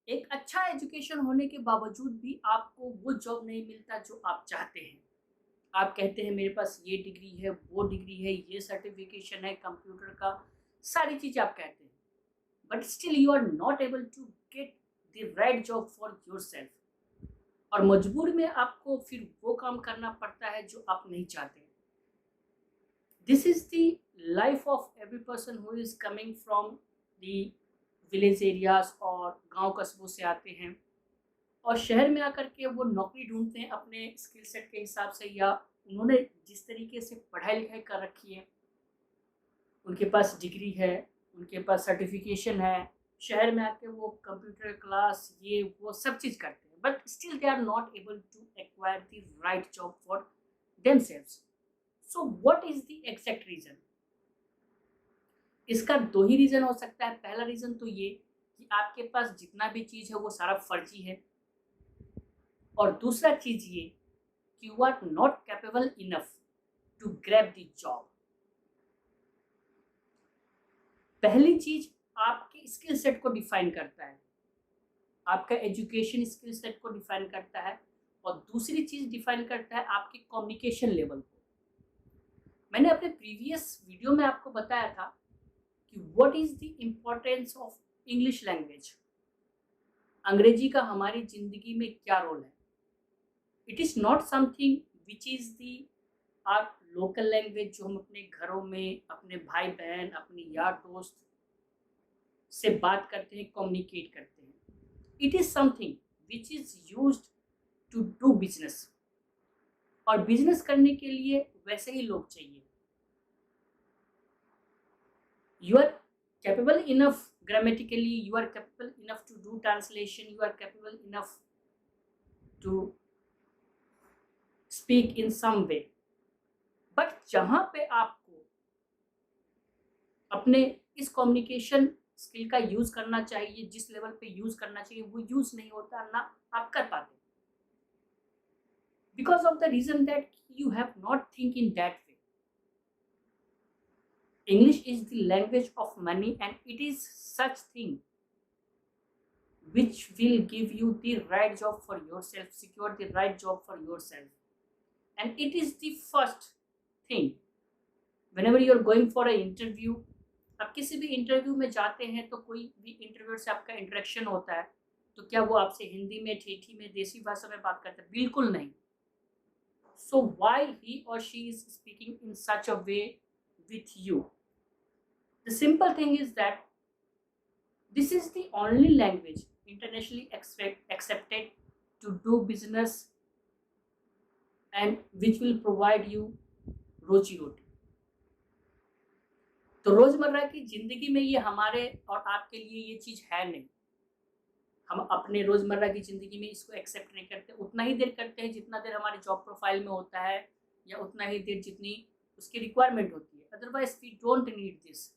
एक अच्छा एजुकेशन होने के बावजूद भी आपको वो जॉब नहीं मिलता जो आप चाहते हैं। आप कहते हैं मेरे पास ये डिग्री है, वो डिग्री है, ये सर्टिफ़िकेशन है कंप्यूटर का, सारी चीज़ें आप कहते हैं। But still you are not able to get the right job for yourself, और मजबूर में आपको फिर वो काम करना पड़ता है जो आप नहीं चाहते। This is the life of every person who is coming from the village areas और गाँव कस्बों से आते हैं और शहर में आकर के वो नौकरी ढूँढते हैं अपने स्किल सेट के हिसाब से, या उन्होंने जिस तरीके से पढ़ाई-लिखाई कर रखी है, उनके पास डिग्री है, उनके पास सर्टिफ़िकेशन है, शहर में आके वो कंप्यूटर क्लास ये वो सब चीज़ करते हैं, but still they are not able to acquire the right job for themselves. So what is the exact reason? इसका 2 ही रीज़न हो सकता है। पहला रीज़न तो ये कि आपके पास जितना भी चीज़ है वो सारा फर्ज़ी है, और दूसरा चीज़ ये कि you are not capable enough to grab the job. पहली चीज़ आपके स्किल सेट को डिफाइन करता है, आपका एजुकेशन स्किल सेट को डिफाइन करता है, और दूसरी चीज़ डिफाइन करता है आपके कम्युनिकेशन लेवल को। मैंने अपने प्रीवियस वीडियो में आपको बताया था कि what is the importance of English language, अंग्रेजी का हमारी ज़िंदगी में क्या रोल है। It is not something which is the our local language जो हम अपने घरों में अपने भाई-बहन, अपने यार-दोस्त से बात करते हैं, कम्युनिकेट करते हैं। It is something which is used to do business, और बिज़नेस करने के लिए वैसे ही लोग चाहिए। You are capable enough grammatically, you are capable enough to do translation, you are capable enough to speak in some way, but जहाँ पे आपको अपने इस कम्युनिकेशन स्किल का यूज़ करना चाहिए, जिस लेवल पे यूज़ करना चाहिए वो यूज़ नहीं होता, ना आप कर पाते, because of the reason that you have not think in that way. English is the language of money and it is such thing which will give you the right job for yourself, secure the right job for yourself. And it is the first thing whenever you are going for an interview. आप किसी भी interview में जाते हैं तो कोई भी interviewer से आपका इंटरेक्शन होता है, तो क्या वो आपसे हिंदी में, ठेठी में, देसी भाषा में बात करते हैं? बिल्कुल नहीं। सो व्हाई ही और she is speaking in such a way with you? The simple thing is that this is the only language internationally accepted to do business and which will provide you रोजी रोटी। तो रोजमर्रा की जिंदगी में ये हमारे और आपके लिए ये चीज है नहीं। हम अपने रोजमर्रा की जिंदगी में इसको एक्सेप्ट नहीं करते, उतना ही देर करते हैं जितना देर हमारे जॉब प्रोफाइल में होता है, या उतना ही देर जितनी उसकी रिक्वायरमेंट होती है। Otherwise we don't need this,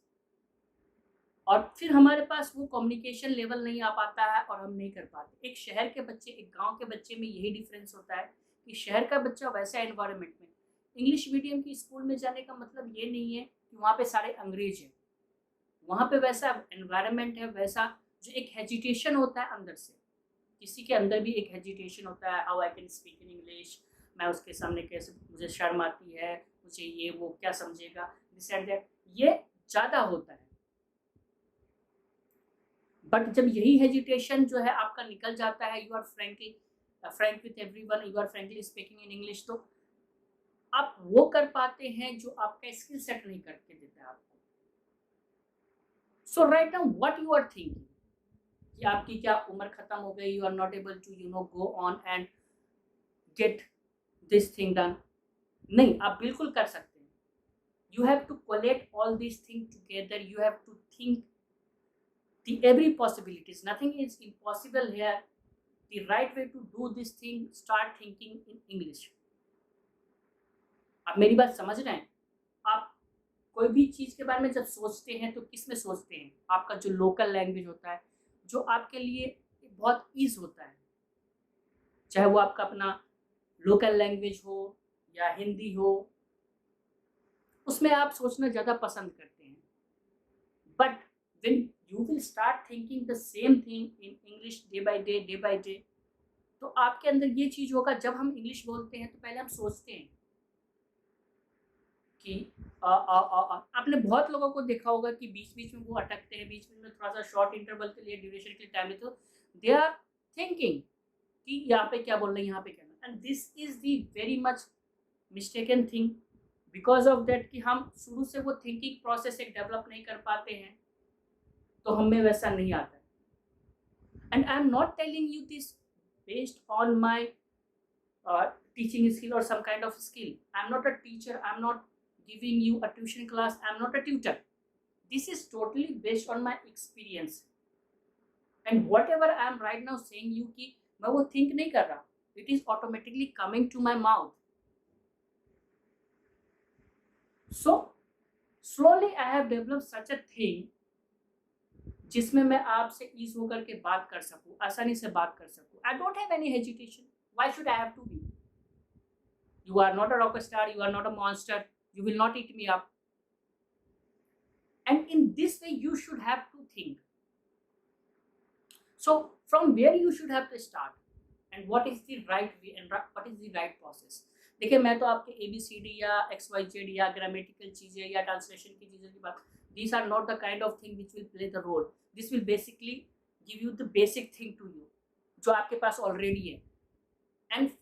और फिर हमारे पास वो कम्युनिकेशन लेवल नहीं आ पाता है और हम नहीं कर पाते। एक शहर के बच्चे, एक गांव के बच्चे में यही डिफरेंस होता है कि शहर का बच्चा वैसा एनवायरनमेंट में, इंग्लिश मीडियम की स्कूल में जाने का मतलब ये नहीं है कि वहाँ पे सारे अंग्रेज हैं। वहाँ पे वैसा एनवायरनमेंट है, वैसा जो एक हेजिटेशन होता है अंदर से, किसी के अंदर भी एक हेजिटेशन होता है, how I can speak in English, मैं उसके सामने कैसे, मुझे शर्म आती है, मुझे ये वो क्या समझेगा, दिस एंड दैट, ये ज़्यादा होता है। बट जब यही हेजिटेशन जो है आपका निकल जाता है, you are frank with everyone, you are frankly speaking in English, तो आप वो कर पाते हैं जो आपका स्किल सेट नहीं करके देता है आपको। So right now what you are thinking कि आपकी क्या उम्र खत्म हो गई, you are not able to go on and get this thing done? नहीं, आप बिल्कुल कर सकते हैं। You have to collect all this thing together, you have to think the every possibilities, nothing is impossible here. The right way to do this thing, start thinking in English. आप मेरी बात समझ रहे हैं? आप कोई भी चीज़ के बारे में जब सोचते हैं तो किस में सोचते हैं? आपका जो लोकल लैंग्वेज होता है, जो आपके लिए बहुत ईज़ होता है, चाहे वो आपका अपना लोकल लैंग्वेज हो या हिंदी हो, उसमें आप सोचना ज़्यादा पसंद करते हैं। But when you will start thinking the same thing in English day by day, तो आपके अंदर ये चीज़ होगा। जब हम इंग्लिश बोलते हैं तो पहले हम सोचते हैं कि आपने बहुत लोगों को देखा होगा कि बीच-बीच में वो अटकते हैं, बीच-बीच में थोड़ा-सा शॉर्ट इंटरवल के लिए, ड्यूरेशन के लिए टाइम लेते हो। दे आर थिंकिंग कि यहाँ पे क्या बोलना है, यहाँ पे क्या बोलना है, and this is the very much mistaken thing. Because of that कि हम शुरू से वो थिंकिंग प्रोसेस एक डेवलप नहीं कर पाते हैं, तो हम में वैसा नहीं आता है। And I am not telling you this based on my teaching skill or some kind of skill. I'm not a teacher, I'm not giving you a tuition class, I'm not a tutor. This is totally based on my experience. And whatever I am right now saying you कि मैं वो think नहीं कर रहा, it is automatically coming to my mouth. So slowly I have developed such a thing जिसमें मैं आपसे ease होकर के बात कर सकूं, आसानी से बात कर सकूं. I don't have any hesitation. Why should I have to be? You are not a rock star, you are not a monster, you will not eat me up. And in this way you should have to think. So from where you should have to start and what is the right way and what is the right process. देखिए, मैं तो आपके ABCD या XYZ या grammatical चीज़ें या translation की चीज़ों की बात, these are not the kind of thing which will play the role. This will basically give you the basic thing to you जो आपके पास already है. And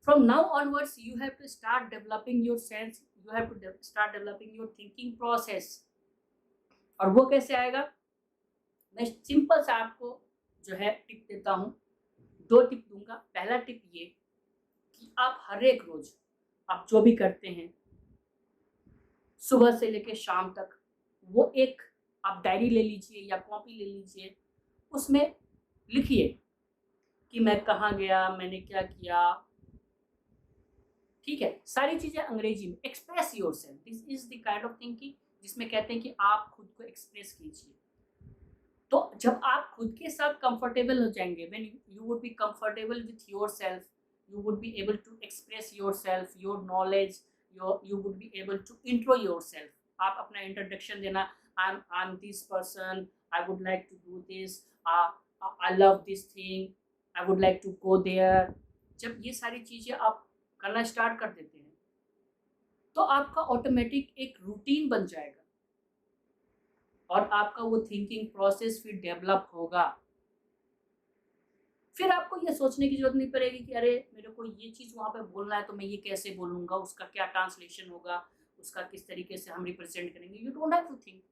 from now onwards you have to start developing your sense, you have to start developing your thinking process. और वो कैसे आएगा? मैं simple सा आपको जो है टिप देता हूँ, 2 टिप दूंगा. पहला टिप ये कि आप हर एक रोज आप जो भी करते हैं सुबह से लेकर शाम तक, वो एक आप डायरी ले लीजिए या कॉपी ले लीजिए, उसमें लिखिए कि मैं कहाँ गया, मैंने क्या किया. ठीक है, सारी चीजें अंग्रेजी में. Express yourself, this is the kind of thinking जिसमें कहते हैं कि आप खुद को एक्सप्रेस कीजिए. तो जब आप खुद के साथ कंफर्टेबल हो जाएंगे, when you would be comfortable with yourself, you would be able to express yourself, your knowledge, you would be able to intro yourself. आप अपना introduction देना, I'm this person, I would like to do this, I love this thing, I would like to go there. जब ये सारी चीज़ें आप करना start कर देते हैं तो आपका ऑटोमेटिक एक रूटीन बन जाएगा और आपका वो थिंकिंग प्रोसेस फिर डेवलप होगा. फिर आपको ये सोचने की जरूरत नहीं पड़ेगी कि अरे मेरे को ये चीज़ वहाँ पे बोलना है तो मैं ये कैसे बोलूँगा, उसका क्या ट्रांसलेशन होगा, उसका किस तरीके से हम रिप्रेजेंट करेंगे. You don't have to think.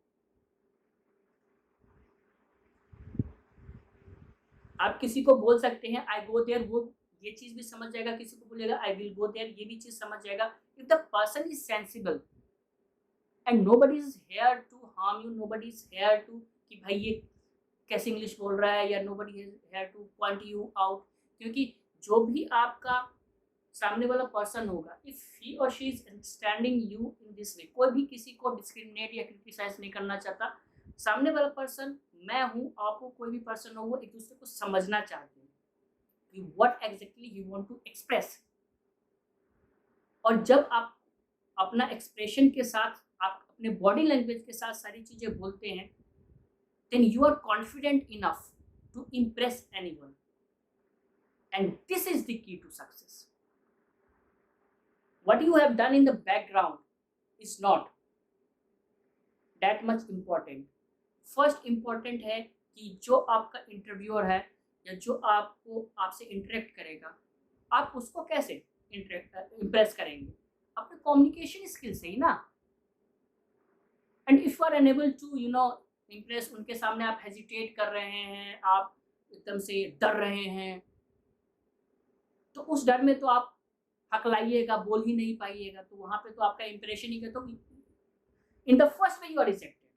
आप किसी को बोल सकते हैं आई गो देयर, वो ये चीज़ भी समझ जाएगा. किसी को बोलेगा आई विल गो देयर, ये भी चीज़ समझ जाएगा. If the person is sensible and nobody is here to harm you, nobody is here to कि भाई ये कैसे इंग्लिश बोल रहा है, या nobody is here to point you out. क्योंकि जो भी आपका सामने वाला पर्सन होगा, इफ ही और she is understanding you in this way, कोई भी किसी को डिस्क्रिमिनेट या क्रिटिसाइज नहीं करना चाहता. सामने वाला पर्सन, मैं हूँ, आप हो, कोई भी पर्सन हो, वो एक दूसरे को समझना चाहते हैं कि what exactly you want to express. और जब आप अपना एक्सप्रेशन के साथ, आप अपने बॉडी लैंग्वेज के साथ सारी चीज़ें बोलते हैं, then you are confident enough to impress anyone. And this is the key to success. What you have done in the background is not that much important. First important है कि जो आपका इंटरव्यूअर है या जो आपसे इंटरेक्ट करेगा, आप उसको कैसे इम्प्रेस करेंगे? अपने कम्युनिकेशन स्किल से ही ना. And if you are unable to impress, उनके सामने आप हेजिटेट कर रहे हैं, आप एकदम से डर रहे हैं, तो उस डर में तो आप हकलाइएगा, बोल ही नहीं पाइएगा, तो वहां पे तो आपका इंप्रेशन ही. तो in the first way you are rejected,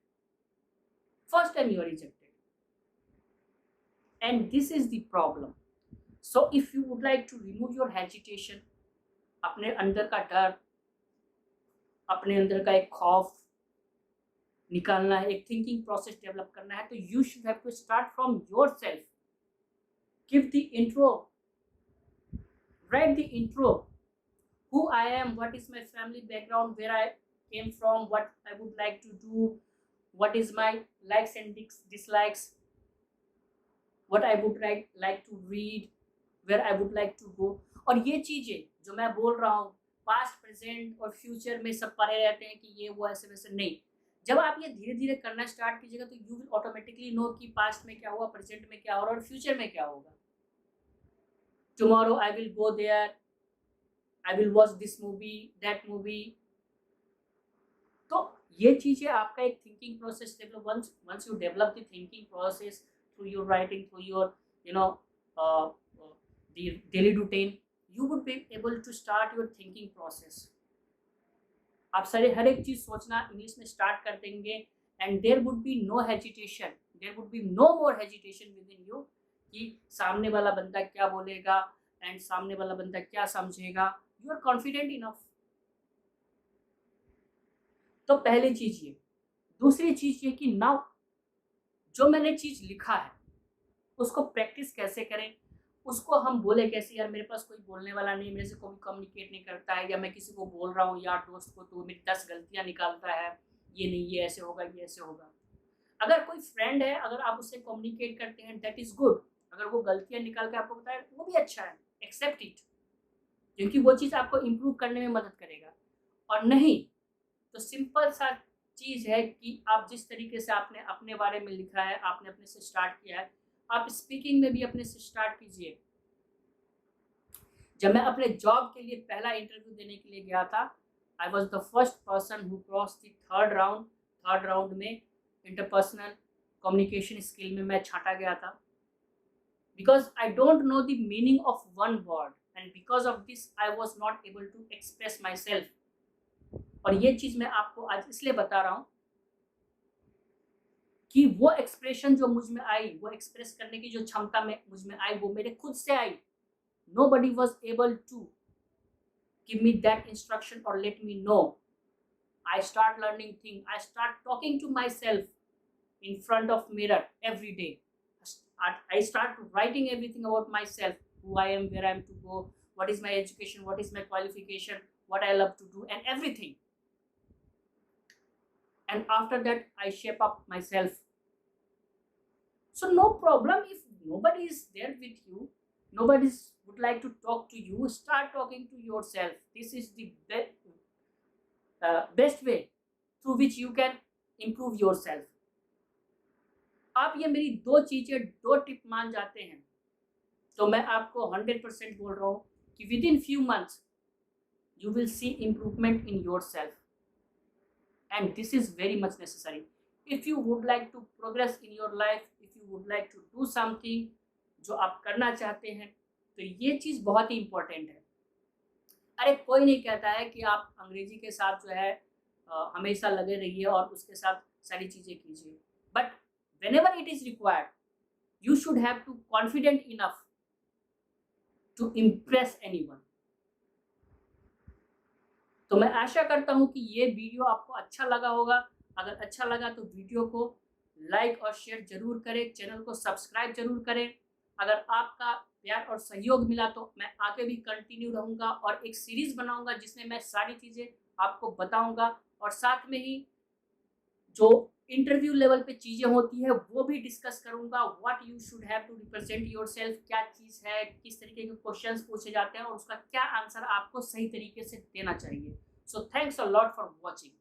first time you are rejected, and this is the problem. So if you would like to remove your hesitation, अपने अंदर का डर, अपने अंदर का एक खौफ निकालना है, एक थिंकिंग प्रोसेस डेवलप करना है, तो you should have to start from yourself. Give the intro, write the intro, who I am, what is my family background, where I came from, what I would like to do, what is my likes and dislikes, what I would like to read, where I would like to go. और ये चीज़ें जो मैं बोल रहा हूँ, past, present और future में सब पड़े रहते हैं कि ये वो ऐसे वैसे नहीं। जब आप ये धीरे धीरे करना स्टार्ट कीजिएगा तो यू विल ऑटोमेटिकली नो कि पास्ट में क्या हुआ, प्रेजेंट में क्या हो रहा है और फ्यूचर में क्या होगा। Tomorrow I will go there, I will watch this movie, that movie. तो ये चीज़ें आपका एक thinking process develop, once you develop the thinking process through your writing, through your you know the daily routine, you would be able to start your thinking process. आप सारे हर एक चीज़ सोचना English में स्टार्ट कर देंगे and there would be no hesitation, there would be no more hesitation within you कि सामने वाला बंदा क्या बोलेगा एंड सामने वाला बंदा क्या समझेगा। You are confident enough. तो पहली चीज़ ये। दूसरी चीज़ ये कि नाउ जो मैंने चीज़ लिखा है उसको प्रैक्टिस कैसे करें, उसको हम बोले कैसे, यार मेरे पास कोई बोलने वाला नहीं, मेरे से कोई कम्युनिकेट नहीं करता है, या मैं किसी को बोल रहा हूँ यार दोस्त को तो मेरी 10 गलतियाँ निकालता है, ये नहीं, ये ऐसे होगा, ये ऐसे होगा। अगर कोई फ्रेंड है, अगर आप उससे कम्युनिकेट करते हैं दैट इज़ गुड। अगर वो गलतियाँ निकाल के आपको बताए वो भी अच्छा है, एक्सेप्ट इट, क्योंकि वो चीज़ आपको इम्प्रूव करने में मदद करेगा। और नहीं तो सिंपल सा चीज़ है कि आप जिस तरीके से आपने अपने बारे में लिखा है, आपने अपने से स्टार्ट किया है, आप स्पीकिंग में भी अपने से स्टार्ट कीजिए। जब मैं अपने जॉब के लिए पहला इंटरव्यू देने के लिए गया था, I was the first person who cross the third round. Third round में इंटरपर्सनल कम्युनिकेशन स्किल में मैं छांटा गया था, because I don't know the meaning of one word and because of this I was not able to express myself. और ये चीज़ मैं आपको आज इसलिए बता रहा हूँ कि वो एक्सप्रेशन जो मुझ में आई, वो एक्सप्रेस करने की जो क्षमता में मुझ में आई, वो मेरे खुद से आई। Nobody was able to give me that instruction or let me know. I start learning things. I start talking to myself in front of mirror every day. I start writing everything about myself, who I am, where I am to go, what is my education, what is my qualification, what I love to do, and everything. And after that, I shape up myself. So no problem if nobody is there with you. Nobody would like to talk to you. Start talking to yourself. This is the best way through which you can improve yourself. आप ये मेरी दो चीज़ें, दो tip मान जाते हैं तो मैं आपको 100% बोल रहा हूँ कि with in few months you will see improvement in yourself, and this is very much necessary. If you would like to progress in your life, if you would like to do something जो आप करना चाहते हैं, तो ये चीज़ बहुत ही important है। अरे कोई नहीं कहता है कि आप अंग्रेजी के साथ जो है हमेशा लगे रहिए और उसके साथ सारी चीज़ें कीजिए, but whenever it is required, you should have to confident enough to impress anyone. तो मैं आशा करता हूँ कि ये वीडियो आपको अच्छा लगा होगा। अगर अच्छा लगा तो वीडियो को लाइक और शेयर जरूर करें, चैनल को सब्सक्राइब जरूर करें। अगर आपका प्यार और सहयोग मिला तो मैं आगे भी कंटिन्यू रहूँगा और एक सीरीज़ बनाऊँगा जिसमें मैं सारी चीज़ें आपको बताऊँगा, और साथ में ही जो इंटरव्यू लेवल पे चीज़ें होती है वो भी डिस्कस करूँगा। What you should have to represent yourself, क्या चीज़ है, किस तरीके के क्वेश्चंस पूछे जाते हैं और उसका क्या आंसर आपको सही तरीके से देना चाहिए। So thanks a lot for watching.